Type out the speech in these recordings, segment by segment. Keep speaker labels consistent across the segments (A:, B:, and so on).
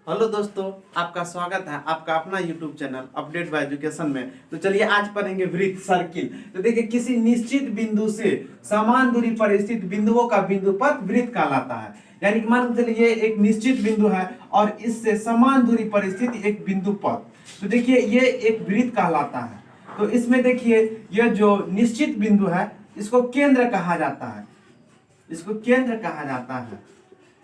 A: Hello दोस्तों, आपका स्वागत है आपका अपना YouTube channel update bye education में। तो चलिए आज पढ़ेंगे वृत्त सर्किल। तो देखिए, किसी निश्चित बिंदु से समान दूरी पर स्थित बिंदुओं का बिंदुपथ वृत्त कहलाता है। यानी कि मान के चलिए एक निश्चित बिंदु है और इससे समान दूरी पर स्थित एक बिंदुपथ, तो देखिए ये एक वृत्त कहलाता है। तो इसमें देखिए यह जो निश्चित बिंदु है इसको केंद्र कहा जाता है, इसको केंद्र कहा जाता है।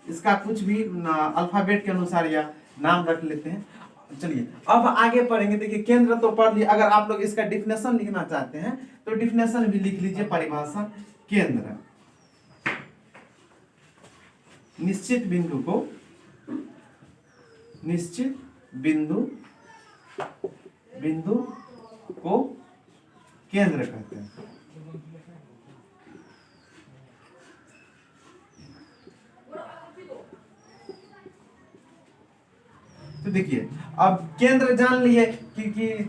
A: इसका कुछ भी अल्फाबेट के अनुसार या नाम रख लेते हैं। चलिए अब आगे पढ़ेंगे। देखिए केंद्र तो पढ़ लिया, अगर आप लोग इसका डिफिनेशन लिखना चाहते हैं तो डिफिनेशन भी लिख लीजिए। परिभाषा, केंद्र निश्चित बिंदु को केंद्र कहते हैं। तो देखिए अब केंद्र जान लिए कि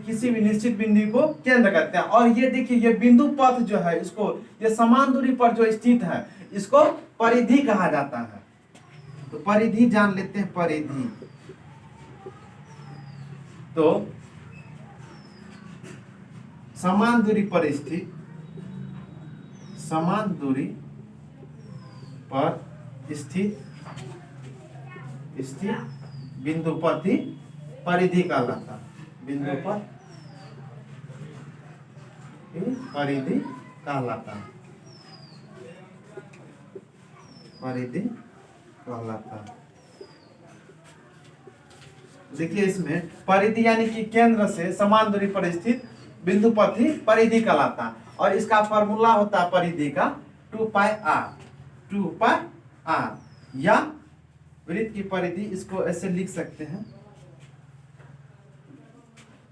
A: किसी भी निश्चित बिंदु को केंद्र कहते हैं। और ये देखिए ये बिंदु पथ जो है इसको, ये समान दूरी पर जो स्थित है इसको परिधि कहा जाता है। तो परिधि जान लेते हैं, परिधि। तो समान दूरी पर स्थित बिंदुपथ ही परिधि कहलाता है। बिंदुपथ परिधि कहलाता है, परिधि कहलाता है। देखिए इसमें परिधि यानी कि केंद्र से समान दूरी पर स्थित बिंदुपथ ही परिधि कहलाता है। और इसका फॉर्मूला होता है परिधि का 2πr या वृत्त की परिधि, इसको ऐसे लिख सकते हैं।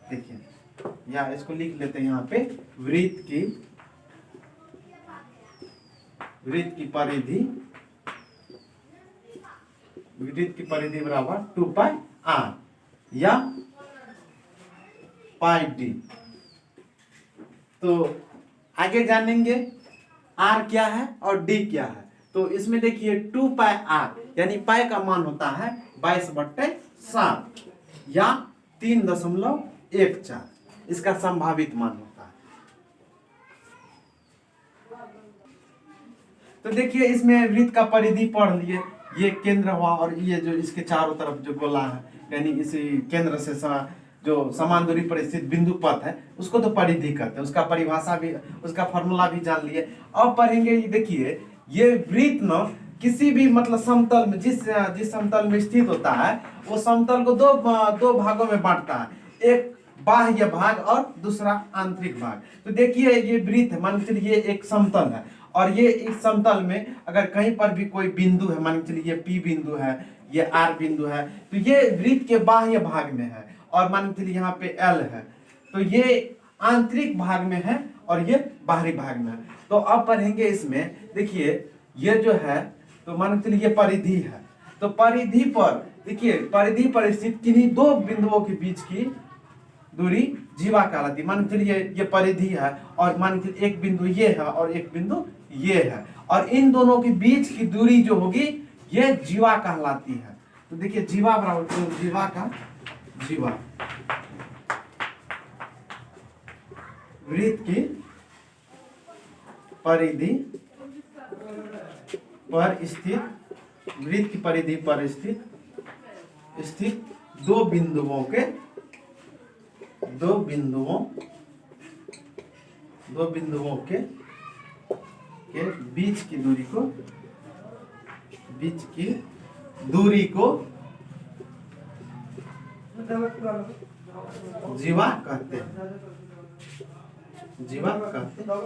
A: देखिए या इसको लिख लेते हैं यहाँ पे, वृत्त की परिधि बराबर 2πr या πd। तो आगे जानेंगे r क्या है और d क्या है। तो इसमें देखिए 2πr यानी पाई का मान होता है 22/7 या 3.14, इसका संभावित मान होता है। तो देखिए इसमें वृत्त का परिधि पढ़ लिए, ये केंद्र हुआ और ये जो इसके चारों तरफ जो गोला है यानी इसी केंद्र से जो समान दूरी पर स्थित बिंदु पथ है उसको तो परिधि कहते हैं। उसका परिभाषा भी, उसका फॉर्मूला भी जान लिए। अब पढ़ेंगे देखिए ये वृत्त न किसी भी मतलब समतल में, जिस समतल में स्थित होता है वो समतल को दो भागों में बांटता है, एक बाह्य भाग और दूसरा आंतरिक भाग। तो देखिए ये वृत्त है, मान के चलिए ये एक समतल है और ये इस समतल में अगर कहीं पर भी कोई बिंदु है, मान के चलिए P बिंदु है, ये R बिंदु है, तो ये वृत्त के बाह्य भाग में है। और मान के चलिए यहाँ पे L है, तो ये आंतरिक भाग में है और ये बाहरी भाग में है। तो अब पढ़ेंगे इसमें, देखिए ये जो है तो मान के चलिए परिधि है। तो परिधि पर देखिए, परिधि पर स्थित किन्हीं दो बिंदुओं के बीच की दूरी जीवा कहलाती है। मान के चलिए ये परिधि है और मान के एक बिंदु ये है और एक बिंदु ये है, और इन दोनों के बीच की दूरी जो होगी ये जीवा कहलाती है। तो देखिए जीवा बराबर, तो जीवा का जीवा वृत्त की परिधि पर स्थित, वृत्त की परिधि पर स्थित दो बिंदुओं के बीच की दूरी को जीवा कहते हैं, जीवा कहते हैं।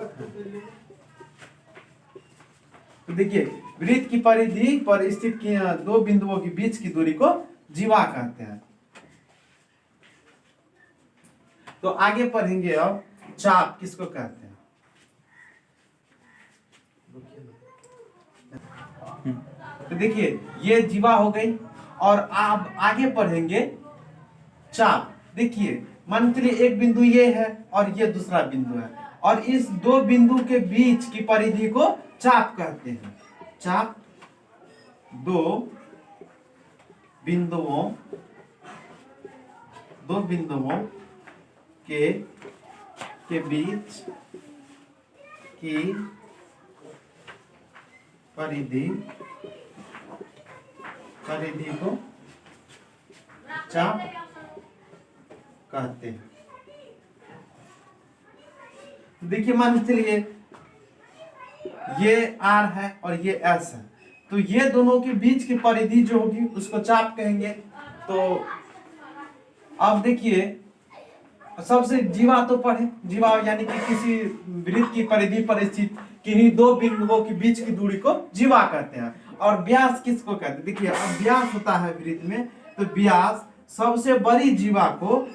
A: तो देखिए वृत्त की परिधि पर स्थित दो बिंदुओं के बीच की दूरी को जीवा कहते हैं। तो आगे पढ़ेंगे अब चाप किसको कहते हैं। तो देखिए ये जीवा हो गई और आप आगे पढ़ेंगे चाप। देखिए मान के लिए एक बिंदु ये है और ये दूसरा बिंदु है और इस दो बिंदु के बीच की परिधि को चाप कहते हैं। चाप दो बिंदुओं के बीच की परिधि को चाप कहते हैं। देखिए मान चलिए ये R है और ये S है, तो ये दोनों के बीच की परिधि जो होगी उसको चाप कहेंगे। तो अब देखिए सबसे जीवा तो पढ़े, जीवा यानी कि किसी वृत्त की परिधि पर स्थित किन्हीं दो बिंदुओं के बीच की दूरी को जीवा कहते हैं। और व्यास किसको कहते हैं? देखिए अब व्यास होता है वृत्त में, तो व्यास सबसे बड़ी जीवा को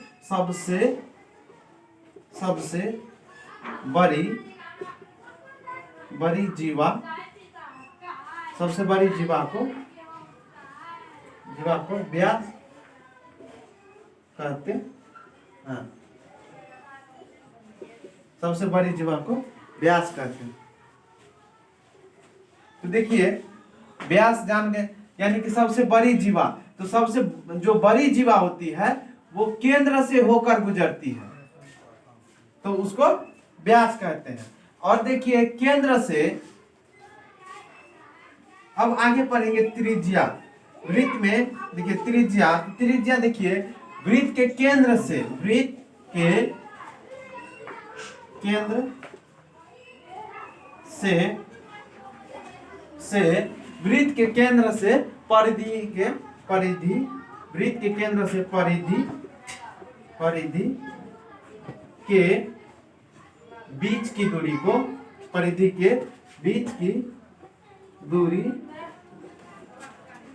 A: सबसे बड़ी जीवा को व्यास कहते हैं। सबसे बड़ी जीवा को व्यास कहते हैं। तो देखिए व्यास जान गए, यानी कि सबसे बड़ी जीवा, तो सबसे जो बड़ी जीवा होती है वो केंद्र से होकर गुजरती है, तो उसको व्यास कहते हैं। और देखिए केंद्र से अब आगे पढ़ेंगे त्रिज्या। वृत्त में देखिए त्रिज्या देखिए वृत्त के केंद्र से वृत्त के केंद्र से परिधि के बीच की दूरी को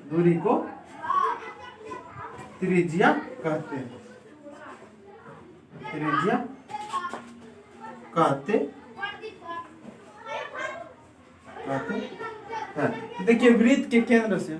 A: दूरी को त्रिज्या कहते हैं। देखिए वृत्त के केंद्र से